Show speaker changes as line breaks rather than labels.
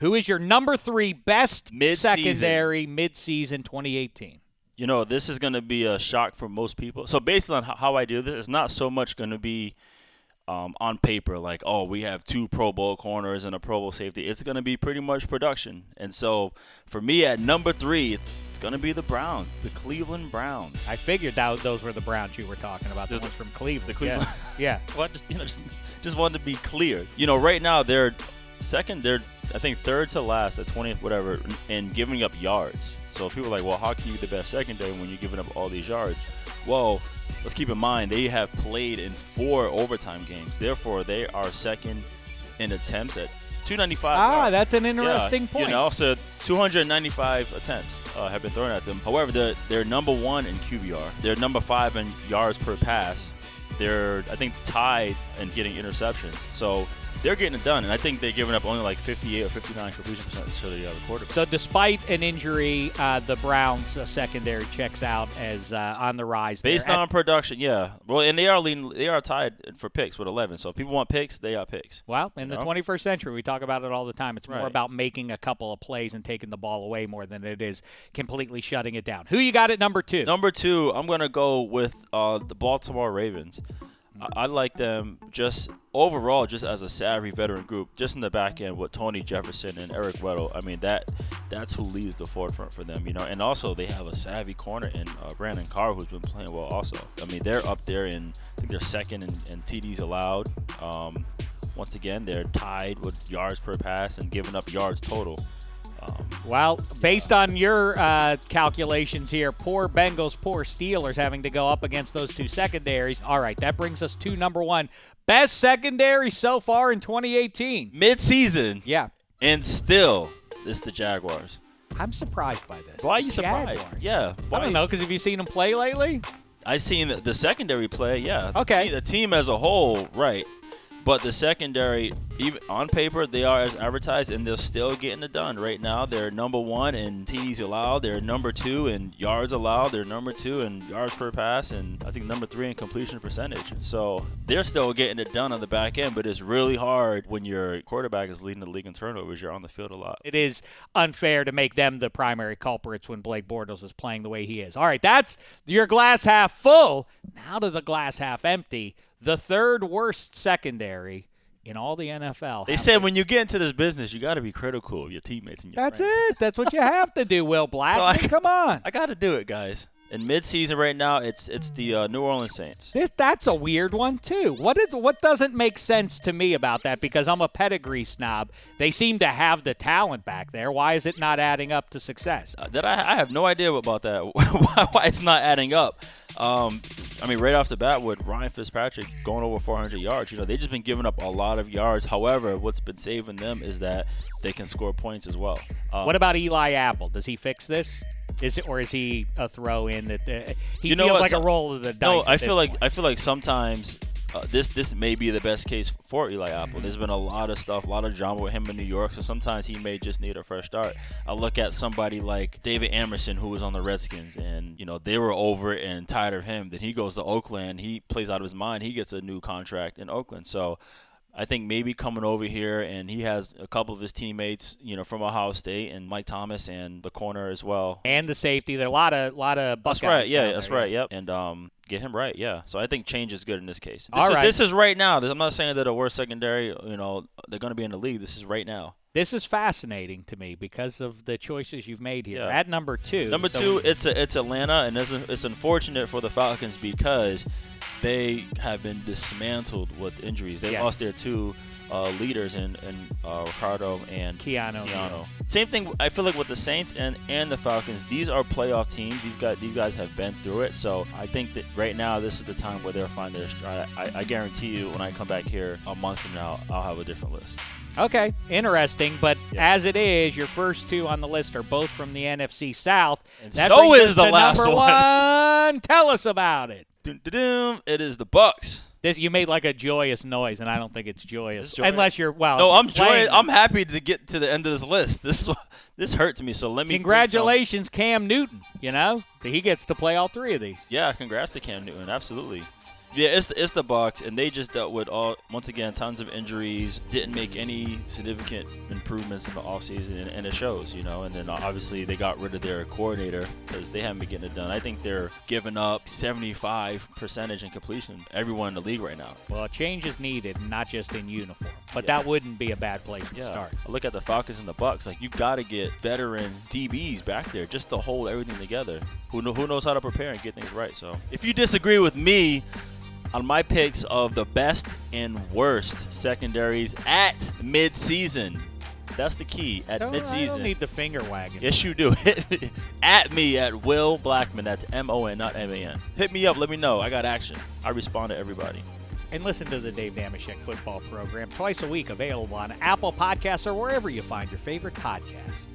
Who is your number 3 best
Mid-season.
secondary midseason 2018?
You know, this is going to be a shock for most people. So based on how I do this, it's not so much going to be on paper like, oh, we have 2 Pro Bowl corners and a Pro Bowl safety. It's going to be pretty much production. And so for me at number 3, it's going to be the Browns, the Cleveland Browns.
I figured those were the Browns you were talking about, the ones from Cleveland.
The Cleveland.
Yeah.
Well, just wanted to be clear. You know, right now they're second. They're I think third to last at 20th, whatever, and giving up yards. So people are like, well, how can you be the best secondary when you're giving up all these yards? Well, let's keep in mind they have played in 4 overtime games. Therefore, they are second in attempts at 295.
That's an interesting point.
You know, so 295 attempts have been thrown at them. However, they're number 1 in QBR. They're number 5 in yards per pass. They're, I think, tied in getting interceptions. So they're getting it done, and I think they're giving up only like 58 or 59 completion percentage to the quarterback.
So despite an injury, the Browns secondary checks out as on the rise.
Based on production, yeah. Well, and they are tied for picks with 11. So if people want picks, they got picks.
Well, in the 21st century, we talk about it all the time. It's more about making a couple of plays and taking the ball away more than it is completely shutting it down. Who you got at number 2?
Number 2, I'm going to go with the Baltimore Ravens. I like them just overall, just as a savvy veteran group, just in the back end with Tony Jefferson and Eric Weddle. I mean, that's who leads the forefront for them, you know. And also, they have a savvy corner in Brandon Carr, who's been playing well also. I mean, they're up there in, I think they're second in TDs allowed. Once again, they're tied with yards per pass and giving up yards total.
Well, based on your calculations here, poor Bengals, poor Steelers having to go up against those 2 secondaries. All right, that brings us to number 1. Best secondary so far in 2018.
Mid-season.
Yeah.
And still, it's the Jaguars.
I'm surprised by this.
Why are you surprised?
Jaguars.
Yeah.
I don't know, because have you seen them play lately?
I've seen the secondary play, yeah.
Okay.
The team as a whole, right. But the secondary, even on paper, they are as advertised, and they're still getting it done. Right now, they're number 1 in TDs allowed. They're number 2 in yards allowed. They're number 2 in yards per pass, and I think number 3 in completion percentage. So they're still getting it done on the back end, but it's really hard when your quarterback is leading the league in turnovers. You're on the field a lot.
It is unfair to make them the primary culprits when Blake Bortles is playing the way he is. All right, that's your glass half full. Now to the glass half empty. The 3rd worst secondary in all the NFL.
They said when you get into this business, you got to be critical of your teammates and your friends.
That's it. That's what you have to do, Will Blackman. Come on.
I got to do it, guys. In midseason right now, it's the New Orleans Saints.
That's a weird one, too. What doesn't make sense to me about that? Because I'm a pedigree snob. They seem to have the talent back there. Why is it not adding up to success?
I have no idea about that. Why it's not adding up. I mean, right off the bat with Ryan Fitzpatrick going over 400 yards, you know, they've just been giving up a lot of yards. However, what's been saving them is that they can score points as well.
What about Eli Apple? Does he fix this? Is he a throw in that he feels like a roll of the dice?
No, I feel like sometimes this may be the best case for Eli Apple. There's been a lot of stuff, a lot of drama with him in New York, so sometimes he may just need a fresh start. I look at somebody like David Amerson, who was on the Redskins, and you know they were over it and tired of him. Then he goes to Oakland, he plays out of his mind, he gets a new contract in Oakland. So I think maybe coming over here, and he has a couple of his teammates, you know, from Ohio State, and Mike Thomas, and the corner as well,
and the safety. There are a lot of Buckeyes.
That's right. Yeah, that's right.
Yeah.
Yep. And get him right. Yeah. So I think change is good in this case.
This
is right now. I'm not saying that a worst secondary, you know, they're going to be in the league. This is right now.
This is fascinating to me because of the choices you've made here.
Yeah.
At number 2.
Number 2, it's Atlanta, and it's unfortunate for the Falcons because they have been dismantled with injuries. They lost their 2 leaders in Ricardo and Keanu. Same thing I feel like with the Saints and the Falcons. These are playoff teams. These guys have been through it. So I think that right now this is the time where they'll find their stride. I guarantee you when I come back here a month from now, I'll have a different list.
Okay, interesting. But as it is, your first 2 on the list are both from the NFC South.
And so is the last
number one. Tell us about it.
It is the Bucks.
You made like a joyous noise, and I don't think it's joyous. Unless you're,
No, I'm joyous. I'm happy to get to the end of this list. This hurts me, so let me.
Congratulations, Cam Newton. You know, he gets to play all 3 of these.
Yeah, congrats to Cam Newton. Absolutely. Yeah, it's the Bucs, and they just dealt with once again tons of injuries. Didn't make any significant improvements in the offseason, and it shows, you know. And then obviously they got rid of their coordinator because they haven't been getting it done. I think they're giving up 75% in completion. Everyone in the league right now.
Well, a change is needed, not just in uniform, but that wouldn't be a bad place to start.
I look at the Falcons and the Bucs. Like, you got to get veteran DBs back there just to hold everything together. Who knows how to prepare and get things right. So if you disagree with me on my picks of the best and worst secondaries at midseason, that's the key. At midseason.
I don't need the finger wagging.
Yes, you do. At me at Will Blackman. That's MON, not MAN. Hit me up. Let me know. I got action. I respond to everybody.
And listen to the Dave Dameshek football program twice a week, available on Apple Podcasts or wherever you find your favorite podcasts.